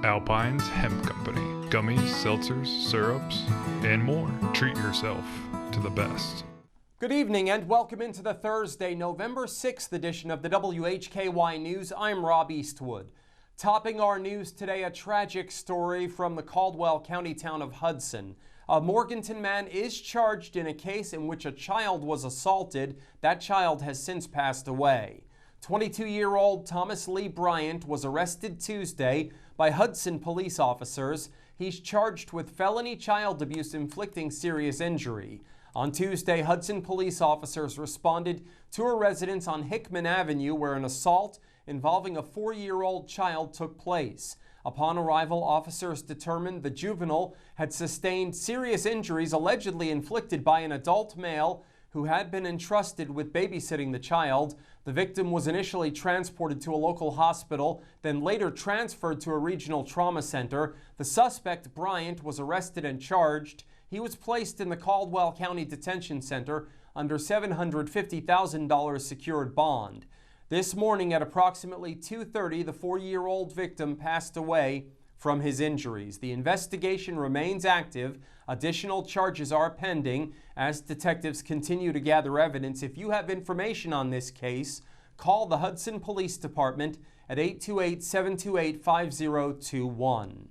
Alpine's Hemp Company. Gummies, seltzers, syrups, and more. Treat yourself to the best. Good evening and welcome into the Thursday, November 6th edition of the WHKY News. I'm Rob Eastwood. Topping our news today, a tragic story from the Caldwell County town of Hudson. A Morganton man is charged in a case in which a child was assaulted. That child has since passed away. 22-year-old Thomas Lee Bryant was arrested Tuesday by Hudson police officers. He's charged with felony child abuse inflicting serious injury. On Tuesday, Hudson police officers responded to a residence on Hickman Avenue where an assault involving a 4-year-old child took place. Upon arrival, officers determined the juvenile had sustained serious injuries allegedly inflicted by an adult male who had been entrusted with babysitting the child. The victim was initially transported to a local hospital, then later transferred to a regional trauma center. The suspect, Bryant, was arrested and charged. He was placed in the Caldwell County Detention Center under $750,000 secured bond. This morning at approximately 2:30, the 4-year-old victim passed away from his injuries. The investigation remains active. Additional charges are pending as detectives continue to gather evidence. If you have information on this case, call the Hudson Police Department at 828-728-5021.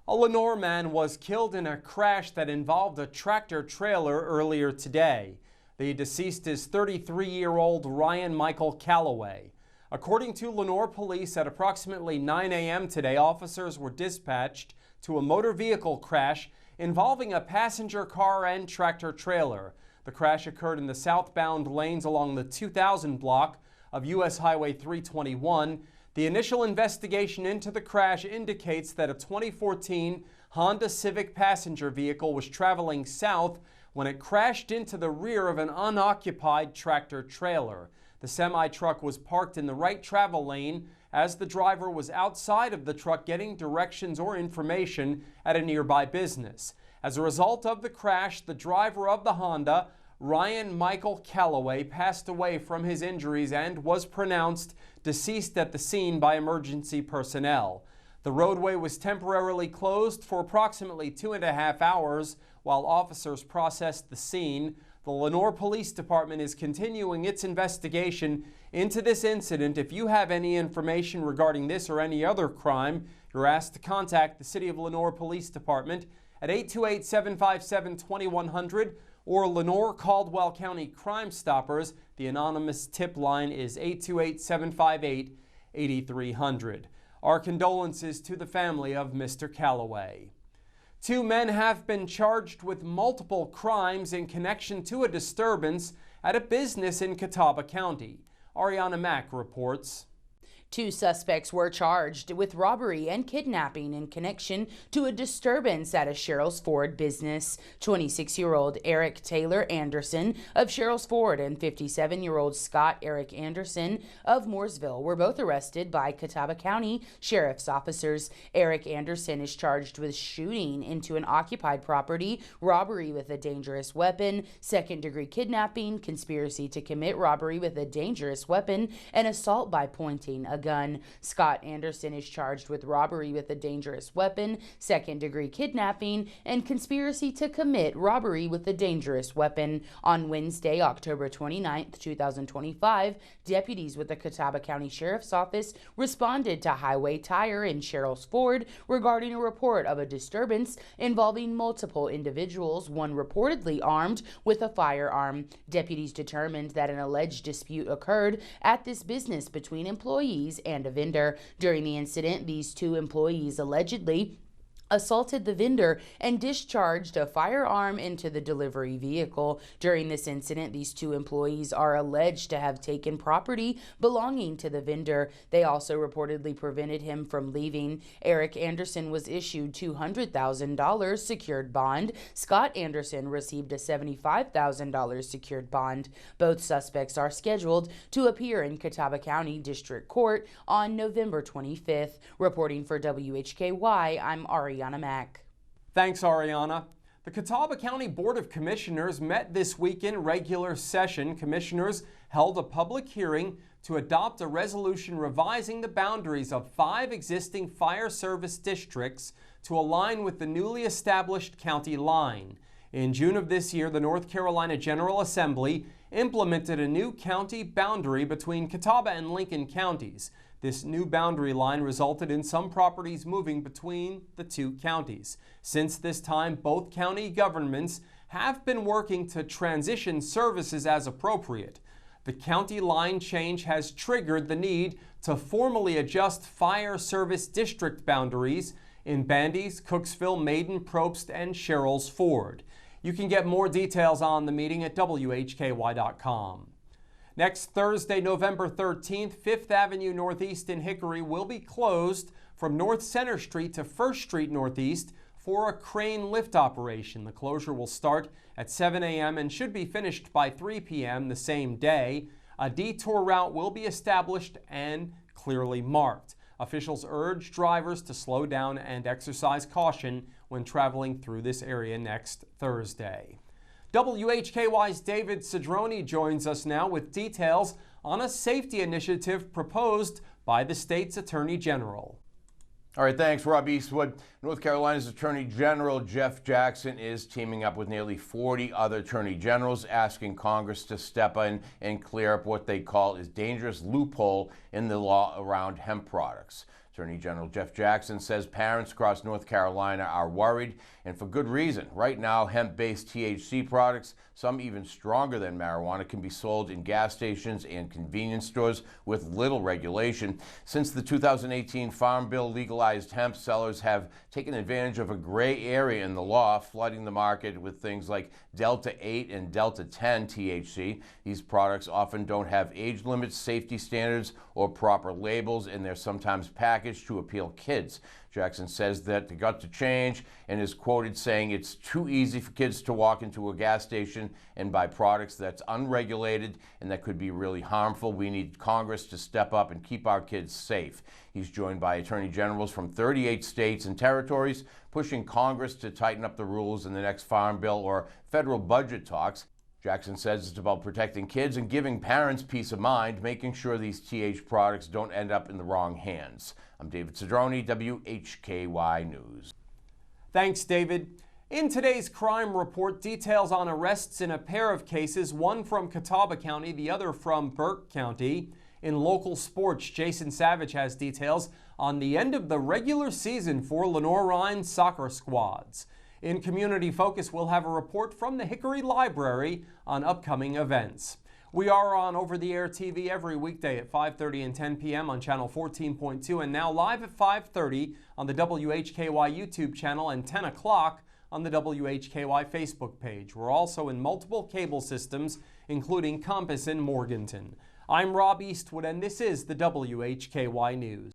A Lenoir man was killed in a crash that involved a tractor trailer earlier today. The deceased is 33-year-old Ryan Michael Calloway. According to Lenoir police, at approximately 9 a.m. today, officers were dispatched to a motor vehicle crash involving a passenger car and tractor trailer. The crash occurred in the southbound lanes along the 2000 block of U.S. Highway 321. The initial investigation into the crash indicates that a 2014 Honda Civic passenger vehicle was traveling south when it crashed into the rear of an unoccupied tractor trailer. The semi-truck was parked in the right travel lane as the driver was outside of the truck getting directions or information at a nearby business. As a result of the crash, the driver of the Honda, Ryan Michael Calloway, passed away from his injuries and was pronounced deceased at the scene by emergency personnel. The roadway was temporarily closed for approximately 2.5 hours while officers processed the scene. The Lenoir Police Department is continuing its investigation into this incident. If you have any information regarding this or any other crime, you're asked to contact the City of Lenoir Police Department at 828-757-2100 or Lenoir Caldwell County Crime Stoppers. The anonymous tip line is 828-758-8300. Our condolences to the family of Mr. Calloway. 2 men have been charged with multiple crimes in connection to a disturbance at a business in Catawba County. Arianna Mack reports. 2 suspects were charged with robbery and kidnapping in connection to a disturbance at a Sherrills Ford business. 26-year-old Eric Taylor Anderson of Sherrills Ford and 57-year-old Scott Eric Anderson of Mooresville were both arrested by Catawba County Sheriff's officers. Eric Anderson is charged with shooting into an occupied property, robbery with a dangerous weapon, second-degree kidnapping, conspiracy to commit robbery with a dangerous weapon, and assault by pointing a gun. Scott Anderson is charged with robbery with a dangerous weapon, second-degree kidnapping, and conspiracy to commit robbery with a dangerous weapon. On Wednesday, October 29, 2025, deputies with the Catawba County Sheriff's Office responded to Highway Tire in Sherrills Ford regarding a report of a disturbance involving multiple individuals, one reportedly armed with a firearm. Deputies determined that an alleged dispute occurred at this business between employees and a vendor. During the incident, these 2 employees allegedly assaulted the vendor and discharged a firearm into the delivery vehicle. During this incident, these 2 employees are alleged to have taken property belonging to the vendor. They also reportedly prevented him from leaving. Eric Anderson was issued $200,000 secured bond. Scott Anderson received a $75,000 secured bond. Both suspects are scheduled to appear in Catawba County District Court on November 25th. Reporting for WHKY, I'm Arianna Mack. Thanks, Arianna. The Catawba County Board of Commissioners met this week in regular session. Commissioners held a public hearing to adopt a resolution revising the boundaries of 5 existing fire service districts to align with the newly established county line. In June of this year, the North Carolina General Assembly implemented a new county boundary between Catawba and Lincoln counties. This new boundary line resulted in some properties moving between the two counties. Since this time, both county governments have been working to transition services as appropriate. The county line change has triggered the need to formally adjust fire service district boundaries in Bandy's, Cooksville, Maiden, Probst, and Sherrills Ford. You can get more details on the meeting at WHKY.com. Next Thursday, November 13th, 5th Avenue Northeast in Hickory will be closed from North Center Street to 1st Street Northeast for a crane lift operation. The closure will start at 7 a.m. and should be finished by 3 p.m. the same day. A detour route will be established and clearly marked. Officials urge drivers to slow down and exercise caution when traveling through this area next Thursday. WHKY's David Cedrone joins us now with details on a safety initiative proposed by the state's Attorney General. All right, thanks, Rob Eastwood. North Carolina's Attorney General Jeff Jackson is teaming up with nearly 40 other attorney generals, asking Congress to step in and clear up what they call a dangerous loophole in the law around hemp products. Attorney General Jeff Jackson says parents across North Carolina are worried, and for good reason. Right now, hemp-based THC products, some even stronger than marijuana, can be sold in gas stations and convenience stores with little regulation. Since the 2018 Farm Bill legalized hemp, sellers have taken advantage of a gray area in the law, flooding the market with things like Delta 8 and Delta 10 THC. These products often don't have age limits, safety standards, or proper labels, and they're sometimes packaged to appeal kids. Jackson says that they got to change and is quoted saying it's too easy for kids to walk into a gas station and buy products that's unregulated and that could be really harmful. We need Congress to step up and keep our kids safe. He's joined by attorney generals from 38 states and territories, pushing Congress to tighten up the rules in the next Farm Bill or federal budget talks. Jackson says it's about protecting kids and giving parents peace of mind, making sure these TH products don't end up in the wrong hands. I'm David Cedrone, WHKY News. Thanks, David. In today's crime report, details on arrests in a pair of cases, one from Catawba County, the other from Burke County. In local sports, Jason Savage has details on the end of the regular season for Lenore Rhine soccer squads. In Community Focus, we'll have a report from the Hickory Library on upcoming events. We are on over-the-air TV every weekday at 5:30 and 10 p.m. on channel 14.2 and now live at 5:30 on the WHKY YouTube channel and 10 o'clock on the WHKY Facebook page. We're also in multiple cable systems, including Compass in Morganton. I'm Rob Eastwood, and this is the WHKY News.